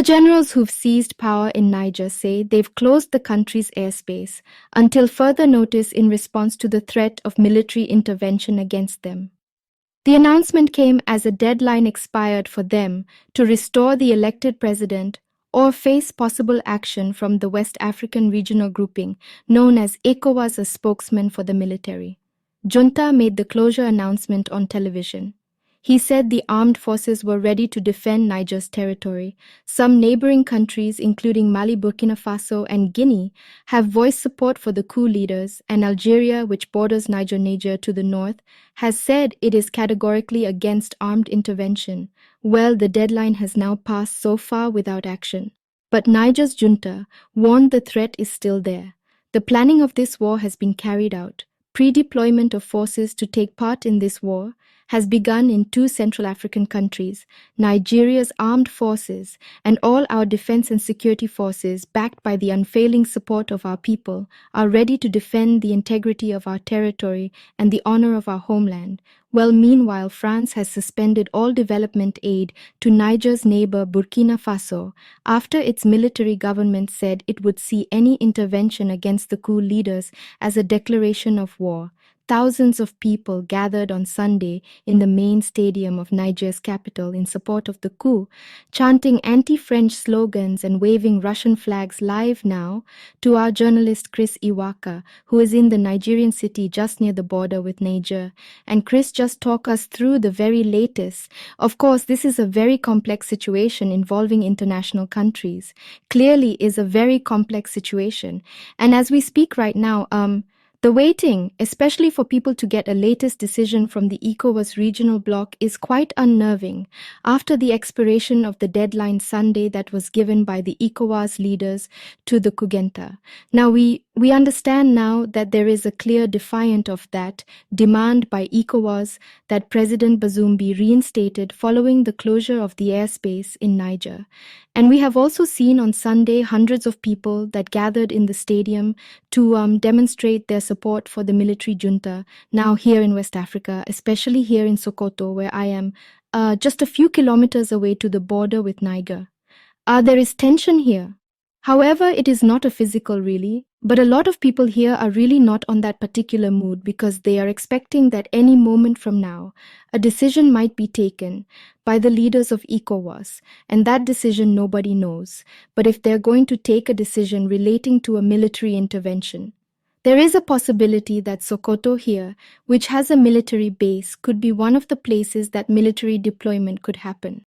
generals who've seized power in Niger say they've closed the country's airspace until further notice in response to the threat of military intervention against them. The announcement came as a deadline expired for them to restore the elected president or face possible action from the West African regional grouping known as ecowas, a spokesman for the military. Junta made the closure announcement on television. He said the armed forces were ready to defend Niger's territory. Some neighboring countries, including Mali, Burkina Faso, and Guinea, have voiced support for the coup leaders, and Algeria, which borders Niger Niger to the north, has said it is categorically against armed intervention. Well, the deadline has now passed so far without action. But Niger's junta warned the threat is still there. The planning of this war has been carried out. Pre-deployment of forces to take part in this war has begun in 2 Central African countries. Nigeria's armed forces and all our defense and security forces, backed by the unfailing support of our people, are ready to defend the integrity of our territory and the honor of our homeland. Well, meanwhile, France has suspended all development aid to Niger's neighbor Burkina Faso after its military government said it would see any intervention against the coup leaders as a declaration of war. Thousands of people gathered on Sunday in the main stadium of Niger's capital in support of the coup, chanting anti-French slogans and waving Russian flags. Live now to our journalist Chris Iwaka, who is in the Nigerian city just near the border with Niger. And Chris, just talk us through the very latest. Of course, this is a very complex situation involving international countries. Clearly is a very complex situation. And as we speak right now, the waiting, especially for people to get a latest decision from the ecowas regional bloc, is quite unnerving after the expiration of the deadline Sunday that was given by the ecowas leaders to the Junta. Now, we understand now that there is a clear defiant of that demand by ecowas that President Bazoum be reinstated following the closure of the airspace in Niger. And we have also seen on Sunday hundreds of people that gathered in the stadium to demonstrate their support for the military junta now here in West Africa, especially here in Sokoto, where I am just a few kilometers away to the border with Niger. There is tension here. However, it is not a physical really, but a lot of people here are really not on that particular mood because they are expecting that any moment from now, a decision might be taken by the leaders of ECOWAS, and that decision nobody knows. But if they're going to take a decision relating to a military intervention, there is a possibility that Sokoto here, which has a military base, could be one of the places that military deployment could happen.